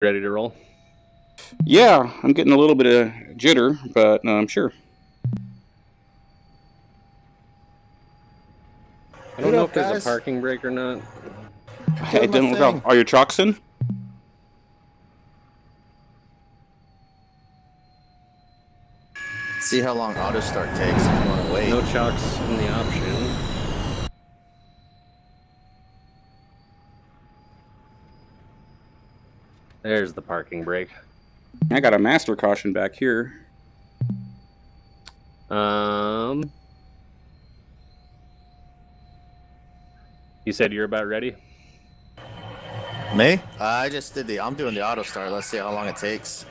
Ready to roll? Yeah, I'm getting a little bit of jitter, but I'm sure. I don't know if there's a parking brake or not. I don't know. Are you choxing? See how long auto start takes if you want to wait. No chocks in the option. There's the parking brake. I got a master caution back here. You said you're about ready? Me? I just did I'm doing the auto start. Let's see how long it takes.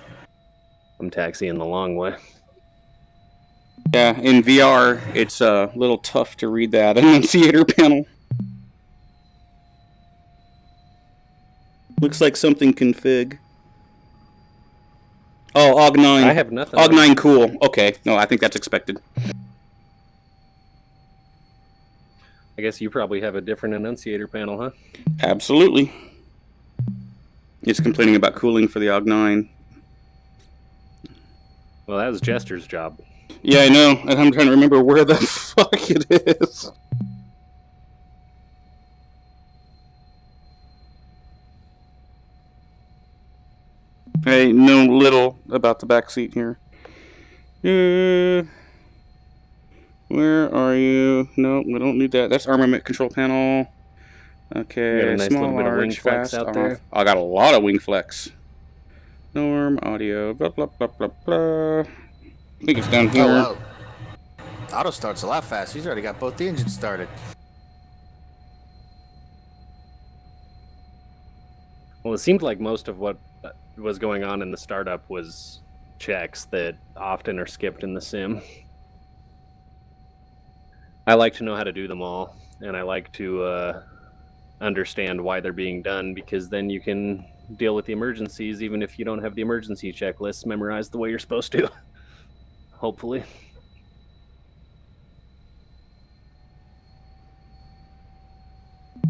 I'm taxiing the long way. Yeah, in VR, it's a little tough to read that annunciator panel. Looks like something config. Oh, AUG9. I have nothing. AUG9 cool. Okay, no, I think that's expected. I guess you probably have a different annunciator panel, huh? Absolutely. It's complaining about cooling for the AUG9. Well, that was Jester's job. Yeah, I know, and I'm trying to remember where the fuck it is. I know little about the backseat here. Where are you? No, we don't need that. That's armament control panel. Okay, got a nice small, little bit of wing large, flex fast, out off. there. I got a lot of wing flex. Norm, audio, blah, blah, blah, blah, blah. I think it's down here. Oh, wow. Auto start's a lot fast. He's already got both the engines started. Well, it seemed like most of what was going on in the startup was checks that often are skipped in the sim. I like to know how to do them all, and I like to understand why they're being done, because then you can deal with the emergencies even if you don't have the emergency checklists memorized the way you're supposed to. Hopefully.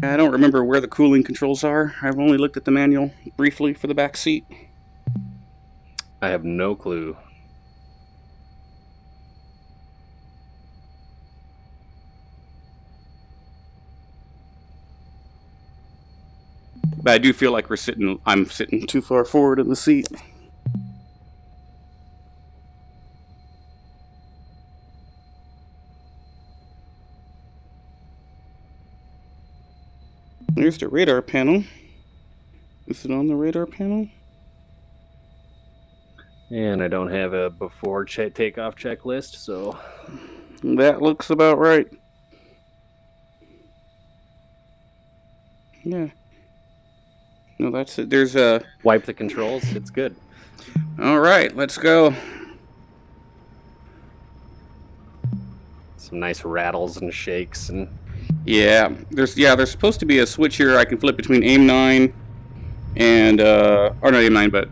I don't remember where the cooling controls are. I've only looked at the manual briefly for the back seat. I have no clue. But I do feel like I'm sitting too far forward in the seat. There's the radar panel. Is it on the radar panel? And I don't have a before takeoff checklist, so... That looks about right. Yeah. No, that's it. There's a... Wipe the controls. It's good. All right, let's go. Some nice rattles and shakes and... Yeah, there's supposed to be a switch here I can flip between AIM-9 and or not AIM-9, but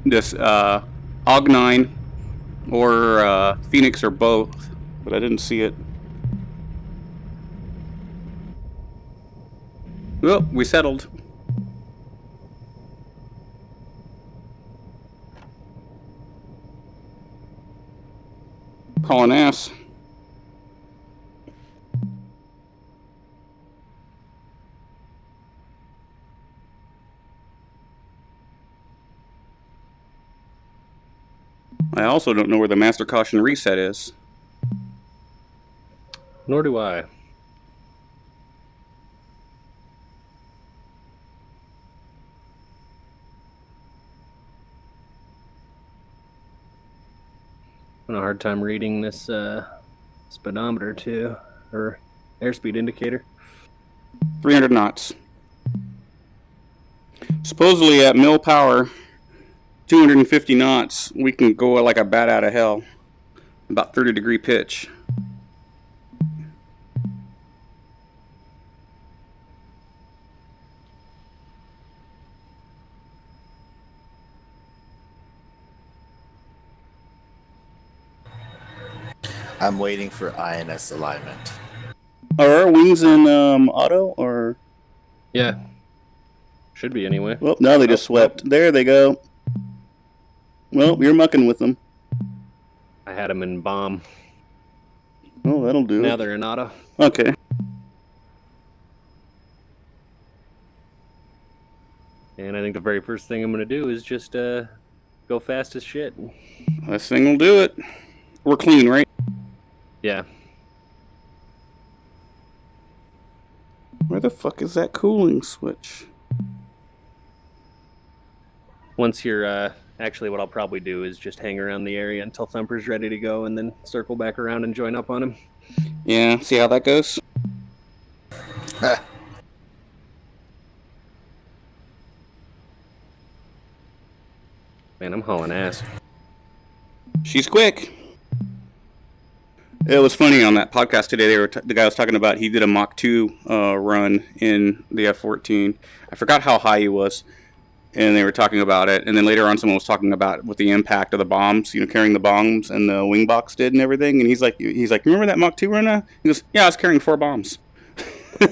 this AUG-9 or Phoenix or both, but I didn't see it. Well, we settled. Hauling ass. I also don't know where the master caution reset is. Nor do I. I'm having a hard time reading this speedometer too, or airspeed indicator. 300 knots. Supposedly at mill power, 250 knots, we can go like a bat out of hell. About 30-degree pitch. I'm waiting for INS alignment. Are our wings in auto or? Yeah. Should be anyway. Well, now they just swept. Nope. There they go. Well, you're mucking with them. I had them in bomb. Oh, that'll do Now it. they're in auto. Okay. And I think the very first thing I'm going to do is just go fast as shit. This thing will do it. We're clean, right? Yeah. Where the fuck is that cooling switch? Once you're actually, what I'll probably do is just hang around the area until Thumper's ready to go, and then circle back around and join up on him. Yeah, see how that goes? Man, I'm hauling ass. She's quick. It was funny on that podcast today. The guy was talking about he did a Mach 2 run in the F-14. I forgot how high he was, and they were talking about it. And then later on, someone was talking about what the impact of the bombs, carrying the bombs and the wing box did and everything. And he's like, remember that Mach 2 run? He goes, yeah, I was carrying 4 bombs. No,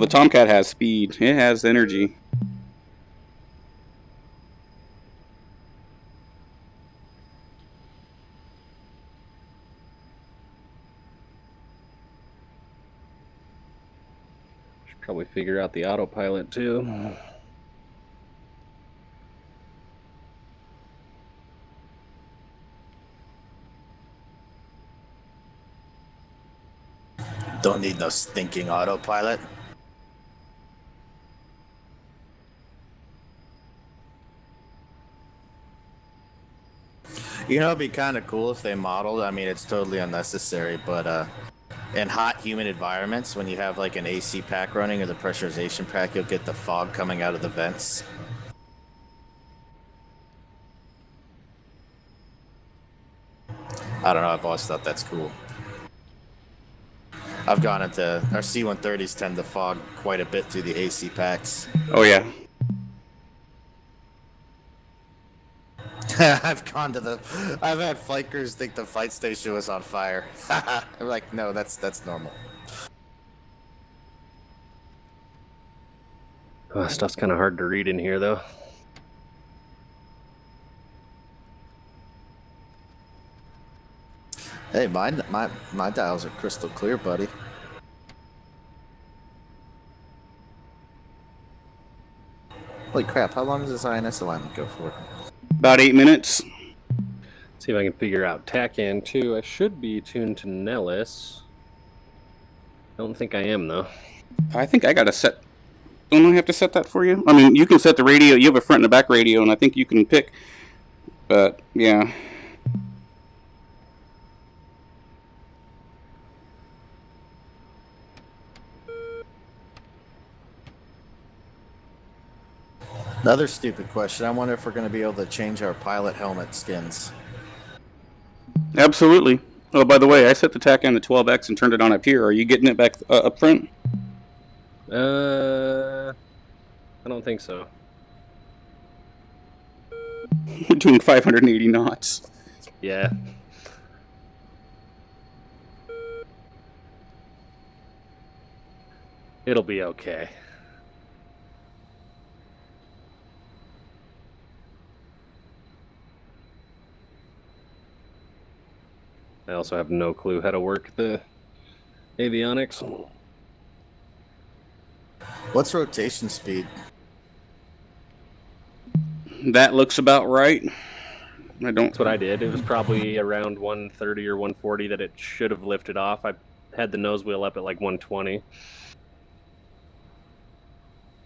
the Tomcat has speed. It has energy. Should probably figure out the autopilot too. Don't need no stinking autopilot. It'd be kind of cool if they modeled. I mean, it's totally unnecessary, but in hot, humid environments, when you have like an AC pack running or the pressurization pack, you'll get the fog coming out of the vents. I don't know. I've always thought that's cool. I've gone into our C-130s tend to fog quite a bit through the AC packs. Oh, yeah. I've had flight crews think the flight station was on fire. I'm like, no, that's normal. Oh, stuff's kind of hard to read in here, though. Hey, my dials are crystal clear, buddy. Holy crap, how long does this INS alignment go for? About 8 minutes. See if I can figure out TACAN 2. I should be tuned to Nellis. Don't think I am, though. I think I got to set... Don't I have to set that for you? I mean, you can set the radio. You have a front and a back radio, and I think you can pick. But, yeah... Another stupid question. I wonder if we're going to be able to change our pilot helmet skins. Absolutely. Oh, by the way, I set the TAC on the 12X and turned it on up here. Are you getting it back up front? I don't think so. We're doing 580 knots. Yeah. It'll be okay. I also have no clue how to work the avionics. What's rotation speed? That looks about right. That's what I did. It was probably around 130 or 140 that it should have lifted off. I had the nose wheel up at like 120.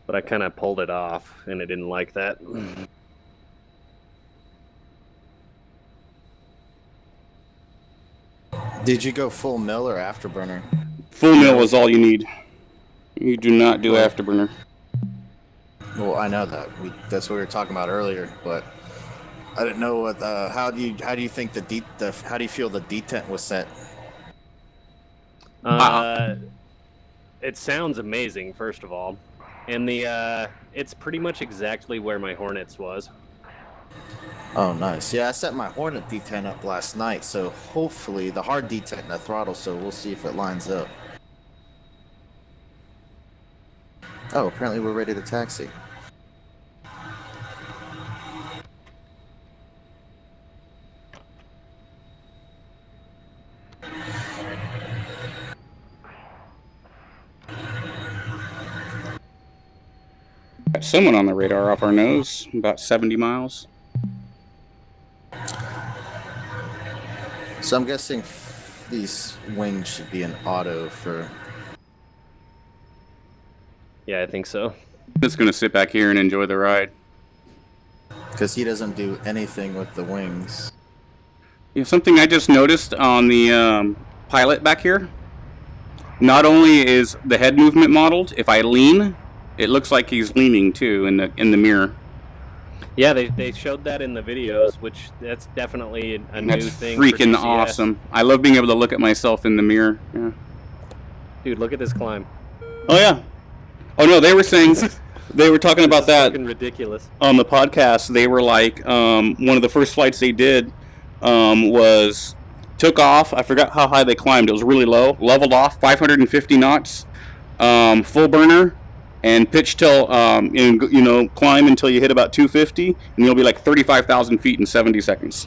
But I kind of pulled it off, and it didn't like that. Did you go full mill or afterburner? Full mill is all you need. You do not do afterburner. Well, I know that. That's what we were talking about earlier, but I didn't know what. How do you think how do you feel the detent was set? It sounds amazing, first of all, and it's pretty much exactly where my Hornets was. Oh, nice. Yeah, I set my Hornet detent up last night, so hopefully the hard detent and the throttle. So we'll see if it lines up. Oh, apparently we're ready to taxi. Got someone on the radar off our nose, about 70 miles. So I'm guessing these wings should be an auto for... Yeah, I think so. Just gonna sit back here and enjoy the ride. Because he doesn't do anything with the wings. You know, something I just noticed on the pilot back here. Not only is the head movement modeled, if I lean, it looks like he's leaning too in the mirror. Yeah, they showed that in the videos, which that's definitely a new That's thing. freaking for DCS. awesome. I love being able to look at myself in the mirror. Yeah. Dude, look at this climb. Oh yeah. Oh no, they were saying they were talking about that Fucking ridiculous. on the podcast. They were like, one of the first flights they did was took off. I forgot how high they climbed. It was really low. Leveled off, 550 knots, full burner, and pitch till climb until you hit about 250, and you'll be like 35,000 feet in 70 seconds.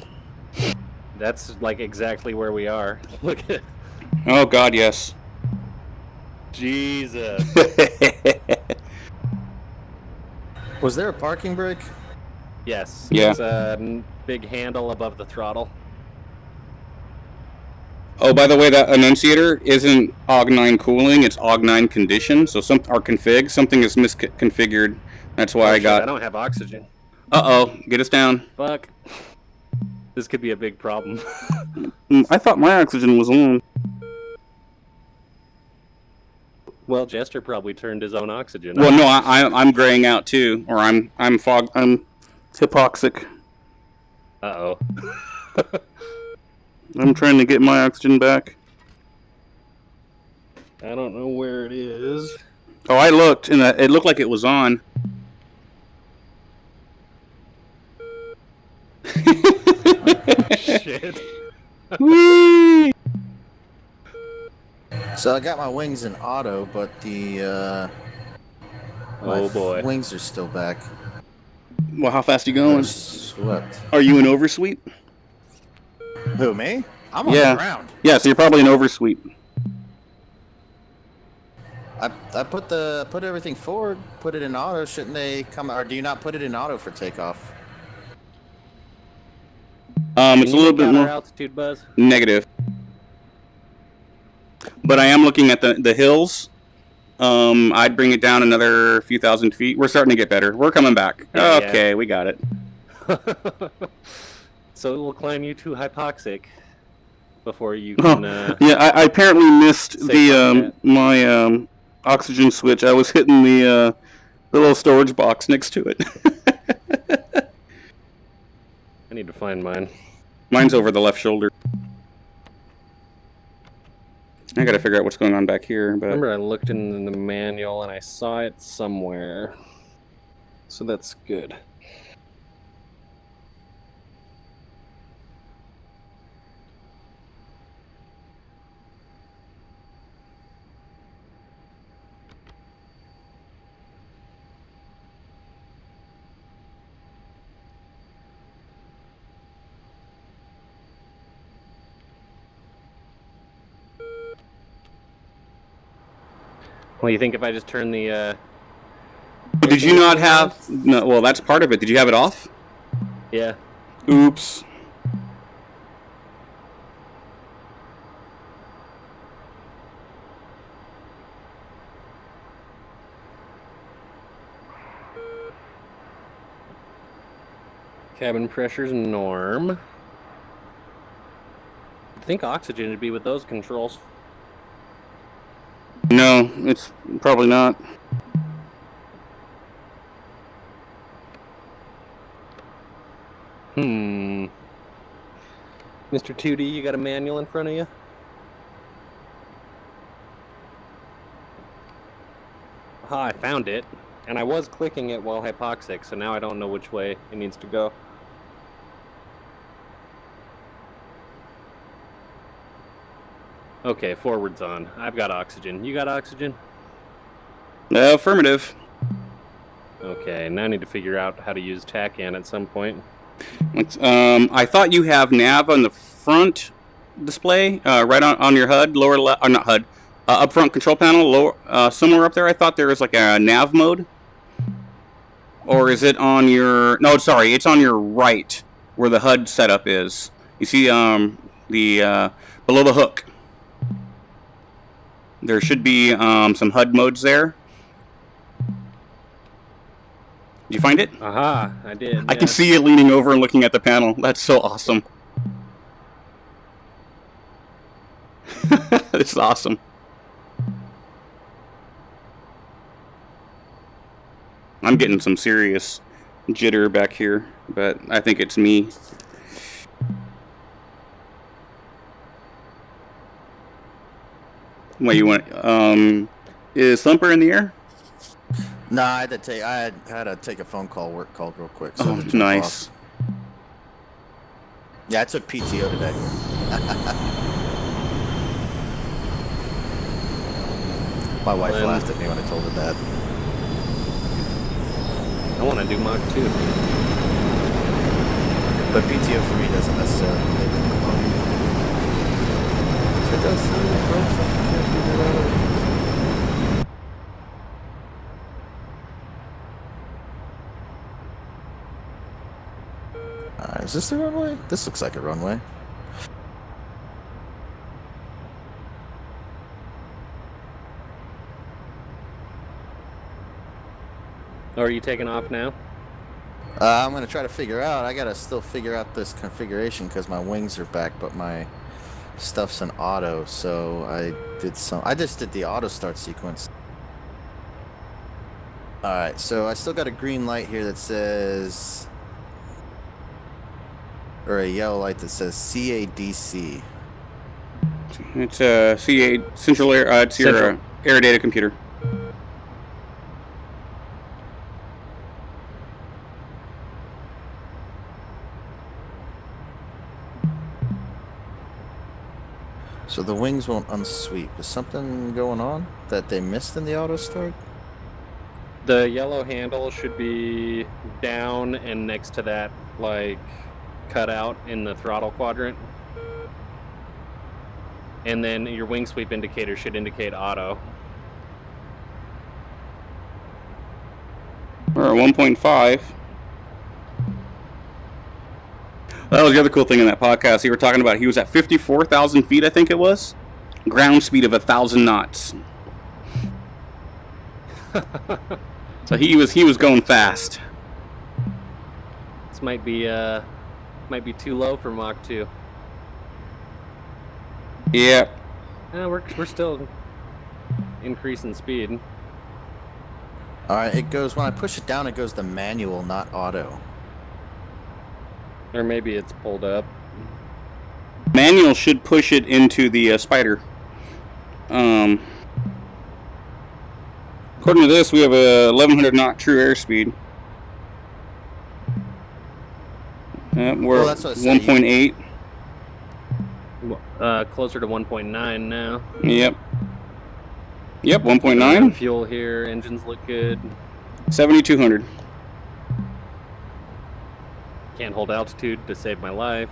That's like exactly where we are. Look at Oh God, yes. Jesus. Was there a parking brake? Yes. Yeah. It's a big handle above the throttle. Oh, by the way, that annunciator isn't OG9 cooling; it's OG9 condition. So config something is misconfigured. That's why Oh, I shit, got. I don't have oxygen. Get us down. Fuck. This could be a big problem. I thought my oxygen was on. Well, Jester probably turned his own oxygen. Well, no, I'm graying out too, or I'm hypoxic. Uh-oh. I'm trying to get my oxygen back. I don't know where it is. Oh, I looked, and it looked like it was on. Shit. Whee! So I got my wings in auto, but the my Oh boy. wings are still back. Well, how fast are you They're going? swept. Are you in oversweep? Who, me? I'm on Yeah. the ground. Yeah, so you're probably in oversweep. I put everything forward, put it in auto. Shouldn't they come? Or do you not put it in auto for takeoff? It's a little bit more altitude, Buzz. negative. But I am looking at the hills. I'd bring it down another few thousand feet. We're starting to get better. We're coming back. Yeah, Okay, we got it. So it will climb you to hypoxic before you can. Yeah, I apparently missed Safe my oxygen switch. I was hitting the little storage box next to it. I need to find mine. Mine's over the left shoulder. I gotta figure out what's going on back here. But Remember, I looked in the manual and I saw it somewhere. So that's good. Well, you think if I just turn the did you not have? No. Well, that's part of it. Did you have it off? yeah. Oops. Cabin pressure's norm. I think oxygen would be with those controls. No, it's probably not. Mr. 2D, you got a manual in front of you? Ah, I found it. And I was clicking it while hypoxic, so now I don't know which way it needs to go. Okay, forward's on. I've got oxygen. You got oxygen? Affirmative. Okay, now I need to figure out how to use TACAN at some point. I thought you have nav on the front display, right on your HUD, lower left, or not HUD, up front control panel, lower, somewhere up there. I thought there was like a nav mode. Or is it on your... No, sorry, it's on your right, where the HUD setup is. You see the below the hook. There should be some HUD modes there. Did you find it? Aha, I did. I can see you leaning over and looking at the panel. That's so awesome. This is awesome. I'm getting some serious jitter back here, but I think it's me. What you want? Is Thumper in the air? No, I had to take a phone call, work call real quick. So Oh, nice. Off. Yeah, I took PTO today. My wife laughed at me when I told her that. I want to do Mach 2. But PTO for me doesn't necessarily make it come on. It does sound like ropes. I can't figure that out. Is this the runway? This looks like a runway. Oh, are you taking off now? I'm gonna try to figure out. I gotta still figure out this configuration because my wings are back, but my stuff's in auto. So I just did the auto start sequence. All right. So I still got a green light here that says, or a yellow light that says CADC. It's a CA Central Air. It's your air data computer. So the wings won't unsweep. Is something going on that they missed in the auto start? The yellow handle should be down and next to that, like, cutout in the throttle quadrant. And then your wing sweep indicator should indicate auto. We're at 1.5. That was the other cool thing in that podcast. He were talking about he was at 54,000 feet, I think it was. Ground speed of 1,000 knots. So he was going fast. This might be too low for Mach 2. Yeah. We're still increasing speed. All right, it goes, when I push it down, it goes to manual, not auto. Or maybe it's pulled up. Manual should push it into the Spider. According to this, we have a 1,100 knot true airspeed. We're Well, at that's what I said, 1.8. Closer to 1.9 now. Yep. Yep, 1.9. Fuel here. Engines look good. 7,200. Can't hold altitude to save my life.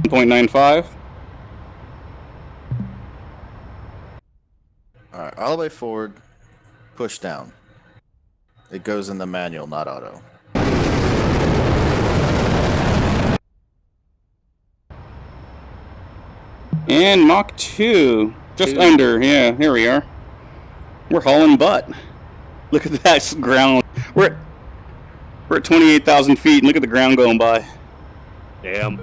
1.95. All right, all the way forward, push down. It goes in the manual, not auto. And Mach 2. Just under. Yeah, here we are. We're hauling butt. Look at that ground. We're at 28,000 feet, and look at the ground going by. Damn.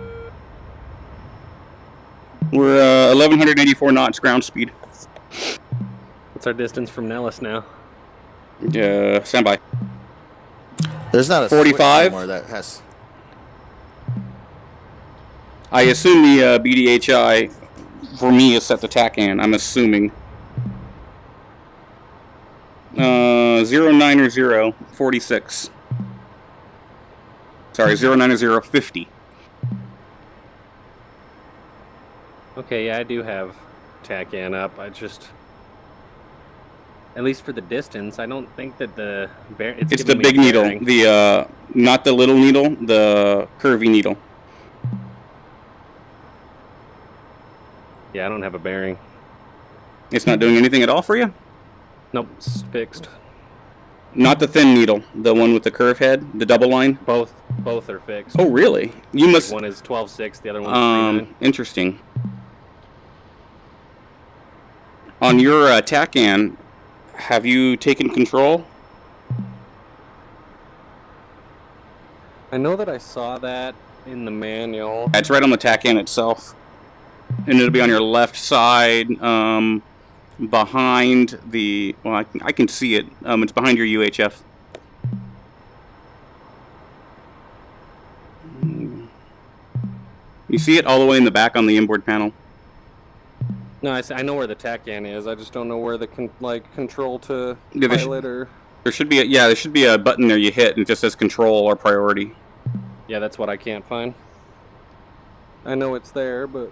We're 1,184 knots ground speed. What's our distance from Nellis now? Stand by. There's not a 45? somewhere that has. I assume the BDHI for me is set to TACAN. I'm assuming. 090 46. Sorry, 090 50. Okay, yeah, I do have TACAN up. At least for the distance, I don't think that the It's the big needle, the not the little needle, the curvy needle. Yeah, I don't have a bearing. It's not doing anything at all for you? Nope, it's fixed. Not the thin needle, the one with the curve head, the double line? Both are fixed. Oh, really? You must... One is 12.6, the other one's 3.9. Interesting. On your TACAN, have you taken control? I know that I saw that in the manual. It's right on the TACAN itself. And it'll be on your left side, behind the... Well, I can see it. It's behind your UHF. You see it all the way in the back on the inboard panel. No, I know where the TACAN is. I just don't know where the control to Yeah, pilot or... There should be there should be a button there you hit and it just says control or priority. Yeah, that's what I can't find. I know it's there, but...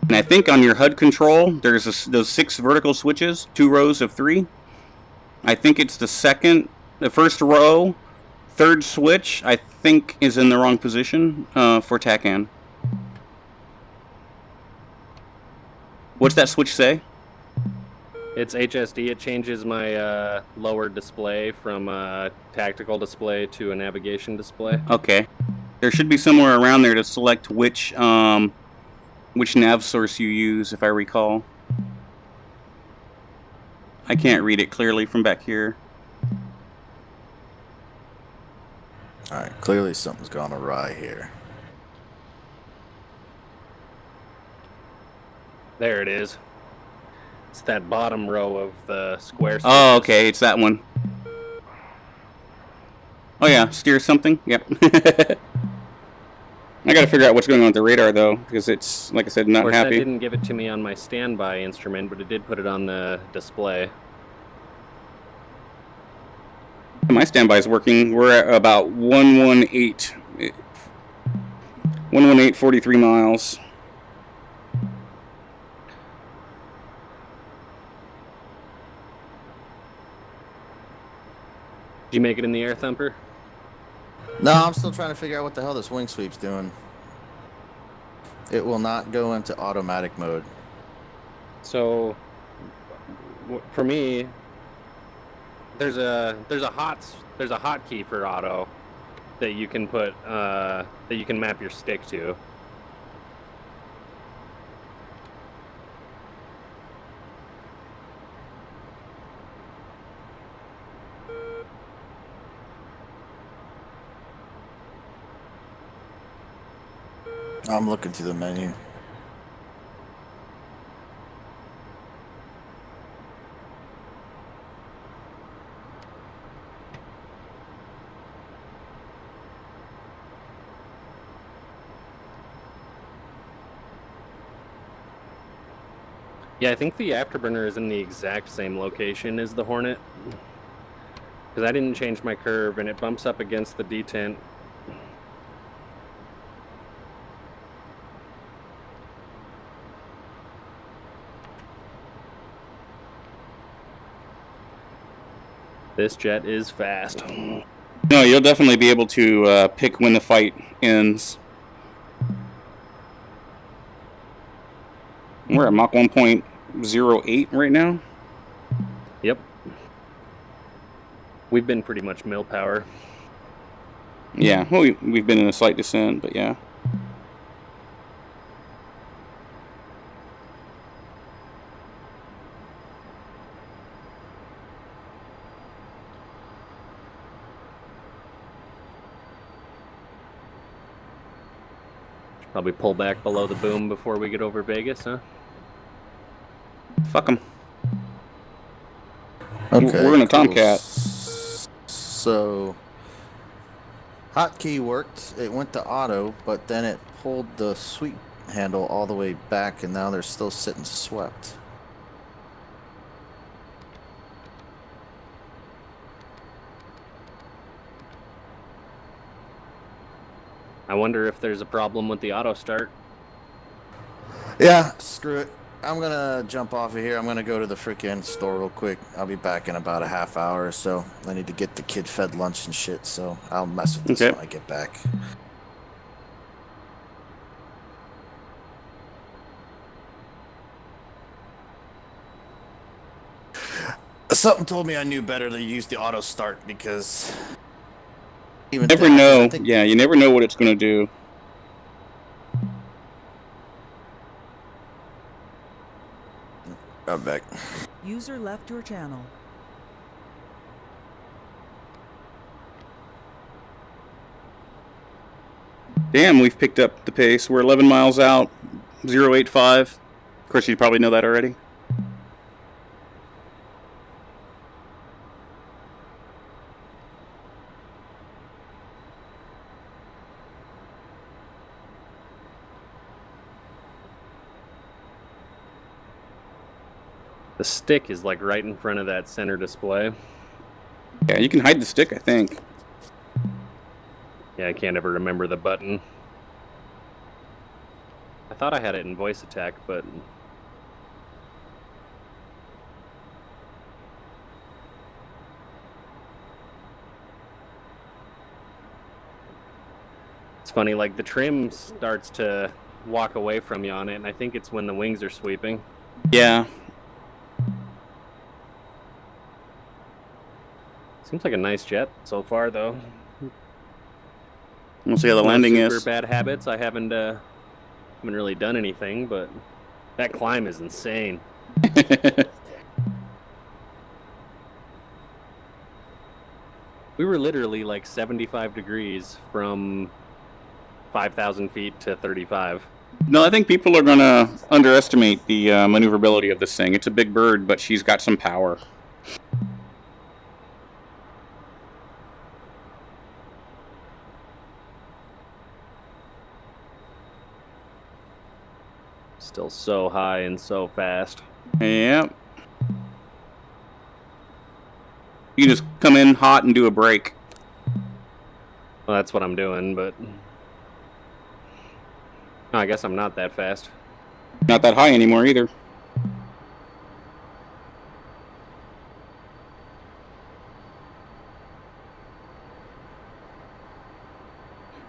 And I think on your HUD control, there's those 6 vertical switches, 2 rows of 3. I think it's the first row, 3rd switch, I think is in the wrong position for TACAN. What's that switch say? It's HSD. It changes my lower display from a tactical display to a navigation display. Okay. There should be somewhere around there to select which nav source you use, if I recall. I can't read it clearly from back here. Alright, clearly something's gone awry here. There it is. It's that bottom row of the square. Oh, okay, it's that one. Oh yeah, steer something? Yep. I gotta figure out what's going on with the radar though, because it's, like I said, not happy. That didn't give it to me on my standby instrument, but it did put it on the display. My standby is working. We're at about 118, 43 miles. Did you make it in the air thumper? No, I'm still trying to figure out what the hell this wing sweep's doing. It will not go into automatic mode. So, for me, there's a hotkey for auto that you can put that you can map your stick to. I'm looking through the menu. Yeah, I think the afterburner is in the exact same location as the Hornet. Because I didn't change my curve, and it bumps up against the detent. This jet is fast. No, you'll definitely be able to pick when the fight ends. We're at Mach 1.08 right now. Yep. We've been pretty much mill power. Yeah, well, we've been in a slight descent, but yeah. Probably pull back below the boom before we get over Vegas, huh? Fuck them. Okay, we're in a cool. Tomcat. So, hotkey worked. It went to auto, but then it pulled the sweep handle all the way back, and now they're still sitting swept. I wonder if there's a problem with the auto start. Yeah, screw it. I'm gonna jump off of here. I'm gonna go to the freaking store real quick. I'll be back in about a half hour or so. I need to get the kid fed lunch and shit, so I'll mess with this Okay. when I get back. Something told me I knew better to use the auto start because You never know. Yeah, you never know what it's going to do. I'm back. User left your channel. Damn, we've picked up the pace. We're 11 miles out, 085. Of course, you probably know that already. The stick is like right in front of that center display. Yeah, you can hide the stick, I think. Yeah, I can't ever remember the button. I thought I had it in voice attack, but it's funny, like the trim starts to walk away from you on it, and I think it's when the wings are sweeping. Yeah. Seems like a nice jet so far, though. We'll see how the landing super is. bad habits. I haven't really done anything, but that climb is insane. We were literally like 75 degrees from 5,000 feet to 35. No, I think people are going to underestimate the maneuverability of this thing. It's a big bird, but she's got some power. Still so high and so fast. Yep. You just come in hot and do a break. Well, that's what I'm doing, but I guess I'm not that fast. Not that high anymore either.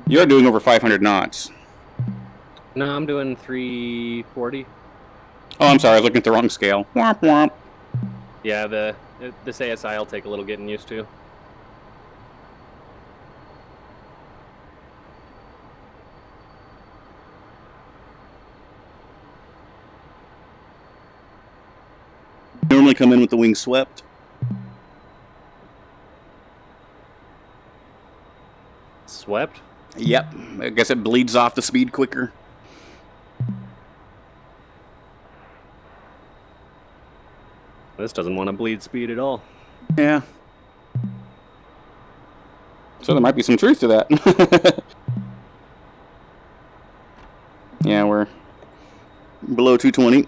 You're doing over 500 knots. No, I'm doing 340. Oh, I'm sorry. I was looking at the wrong scale. Womp womp. Yeah, this ASI will take a little getting used to. Normally come in with the wings swept. Swept? Yep. I guess it bleeds off the speed quicker. This doesn't want to bleed speed at all. Yeah. So there might be some truth to that. Yeah, we're below 220.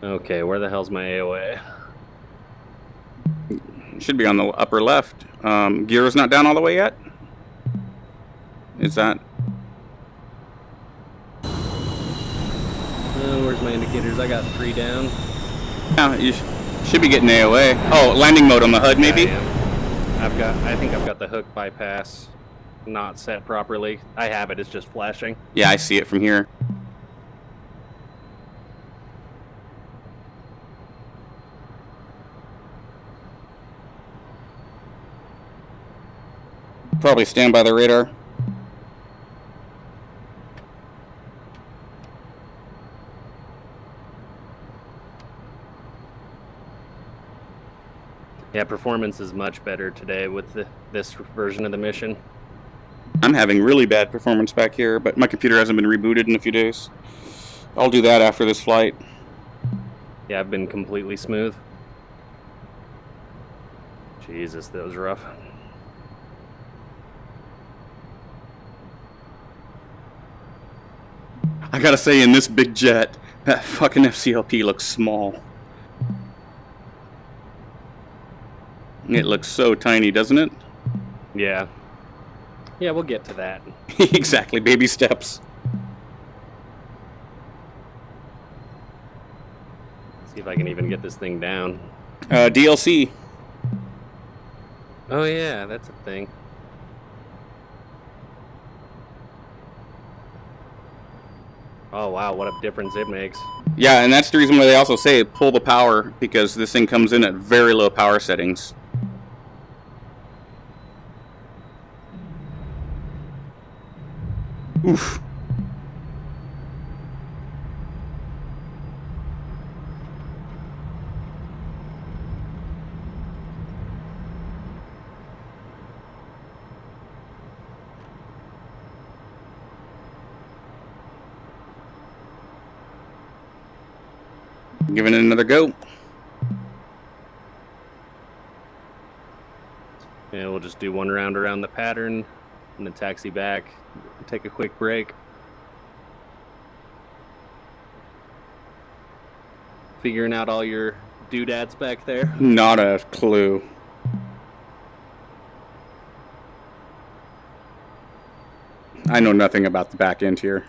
Okay, where the hell's my AOA? Should be on the upper left. Gear is not down all the way yet? Is that... Where's my indicators? I got 3 down. Yeah, you should be getting AOA. Oh, landing mode on the HUD, maybe? Yeah, I think I've got the hook bypass not set properly. I have it, it's just flashing. Yeah, I see it from here. Probably stand by the radar. Yeah, performance is much better today with this version of the mission. I'm having really bad performance back here, but my computer hasn't been rebooted in a few days. I'll do that after this flight. Yeah, I've been completely smooth. Jesus, that was rough. I gotta say, in this big jet, that fucking FCLP looks small. It looks so tiny, doesn't it? Yeah. Yeah, we'll get to that. Exactly, baby steps. See if I can even get this thing down. DLC. Oh yeah, that's a thing. Oh wow, what a difference it makes. Yeah, and that's the reason why they also say pull the power, because this thing comes in at very low power settings. Oof. Giving it another go. Yeah, we'll just do one round around the pattern and then taxi back, take a quick break. Figuring out all your doodads back there. Not a clue. I know nothing about the back end here.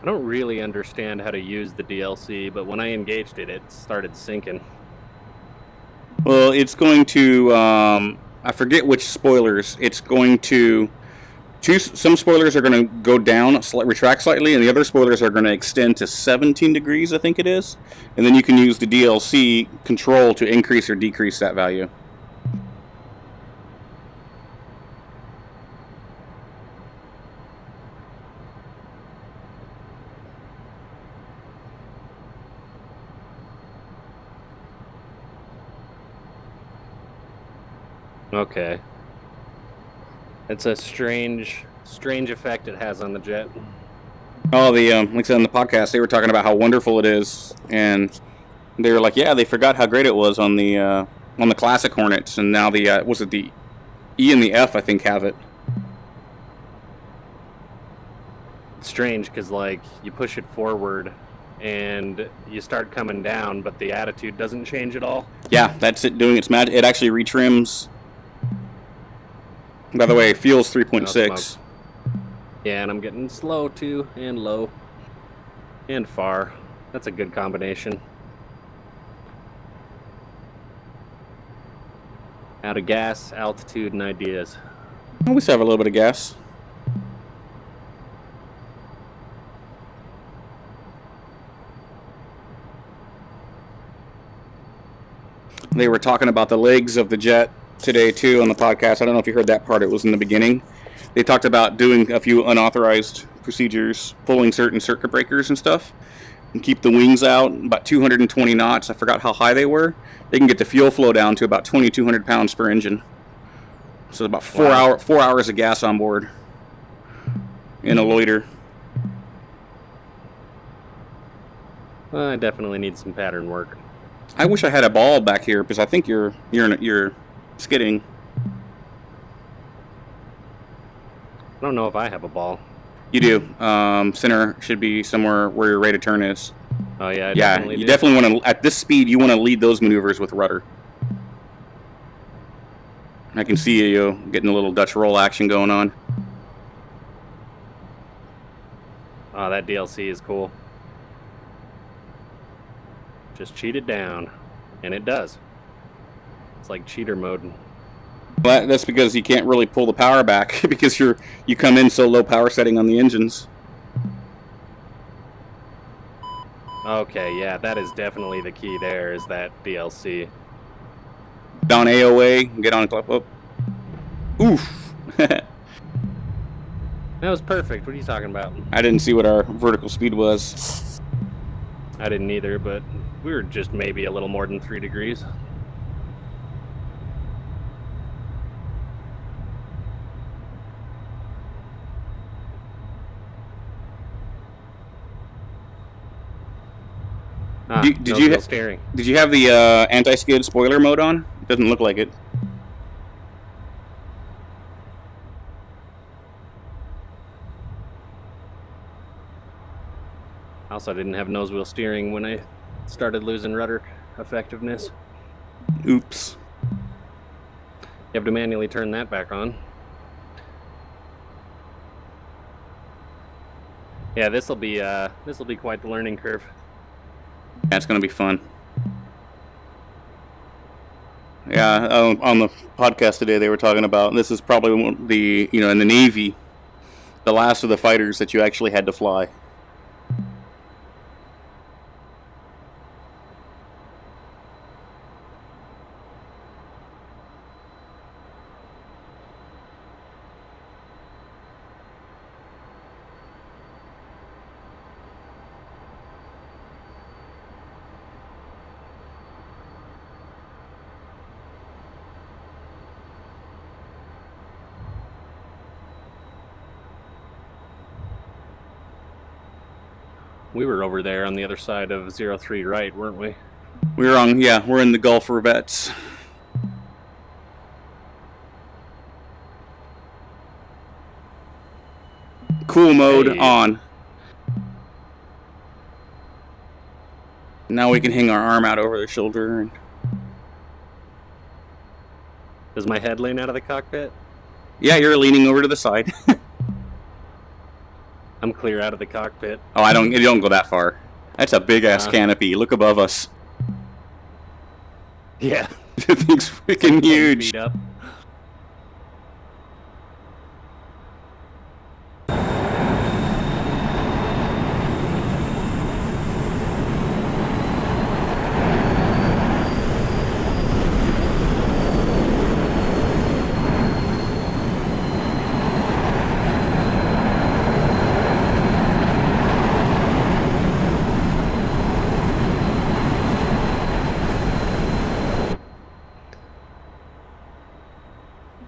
I don't really understand how to use the DLC, but when I engaged it, it started syncing. Well, it's going to, I forget which spoilers. It's going to, some spoilers are going to go down, retract slightly, and the other spoilers are going to extend to 17 degrees, I think it is. And then you can use the DLC control to increase or decrease that value. Okay. It's a strange effect it has on the jet. Oh, like I said on the podcast, they were talking about how wonderful it is, and they were like, yeah, they forgot how great it was on the classic Hornets, and now the was it the E and the F, I think, have it. It's strange because like you push it forward and you start coming down, but the attitude doesn't change at all. Yeah, that's it doing its magic. It actually retrims. By the way, fuel's 3.6. Yeah, and I'm getting slow too, and low, and far. That's a good combination. Out of gas, altitude, and ideas. We still have a little bit of gas. They were talking about the legs of the jet today too on the podcast. I don't know if you heard that part. It was in the beginning. They talked about doing a few unauthorized procedures, pulling certain circuit breakers and stuff, and keep the wings out about 220 knots. I forgot how high they were. They can get the fuel flow down to about 2,200 pounds per engine. So about 4 hours of gas on board in a loiter. I definitely need some pattern work. I wish I had a ball back here because I think you're skidding. I don't know if I have a ball. You do. Center should be somewhere where your rate of turn is. Oh yeah, You definitely want to, at this speed, you want to lead those maneuvers with rudder. I can see you getting a little Dutch roll action going on. Oh, that DLC is cool. Just cheat it down, and it does. It's like cheater mode. Well, that's because you can't really pull the power back because you come in so low power setting on the engines. Okay, yeah, that is definitely the key there, is that DLC. Down AOA, get on a clip up. Oof. That was perfect. What are you talking about? I didn't see what our vertical speed was. I didn't either, but we were just maybe a little more than 3 degrees. Did you steering? Did you have the anti-skid spoiler mode on? It doesn't look like it. Also, I didn't have nose wheel steering when I started losing rudder effectiveness. Oops. You have to manually turn that back on. Yeah, this'll be quite the learning curve. Yeah, it's gonna be fun. Yeah, on the podcast today they were talking about this is probably one of the in the Navy, the last of the fighters that you actually had to fly. We were over there on the other side of 03 right, weren't we? We're in the Gulf Revettes. Cool mode Hey. on. Now we can hang our arm out over the shoulder. And... Does my head lean out of the cockpit? yeah, you're leaning over to the side. I'm clear out of the cockpit. Oh, you don't go that far. That's a big ass canopy. Look above us. Yeah. The thing's freaking huge. Feet up.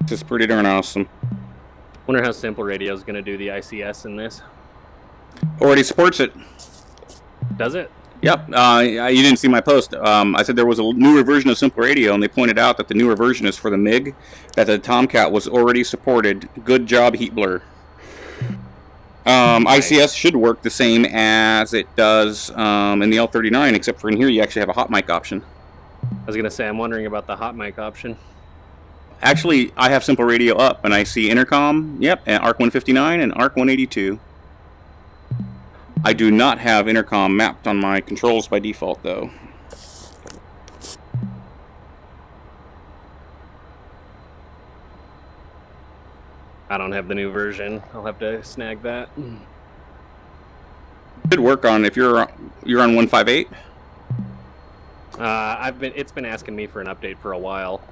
This is pretty darn awesome. Wonder how Simple Radio is going to do the ICS in this. Already supports it. Does it? Yep. You didn't see my post. I said there was a newer version of Simple Radio, and they pointed out that the newer version is for the MiG, that the Tomcat was already supported. Good job, Heat Blur. ICS should work the same as it does in the L39, except for in here you actually have a hot mic option. I was going to say, I'm wondering about the hot mic option. Actually, I have Simple Radio up, and I see intercom, yep, and ARC 159 and ARC 182. I do not have intercom mapped on my controls by default, though. I don't have the new version. I'll have to snag that. Should work on if you're on 158. It's been asking me for an update for a while.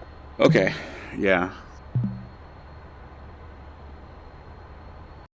Okay, yeah.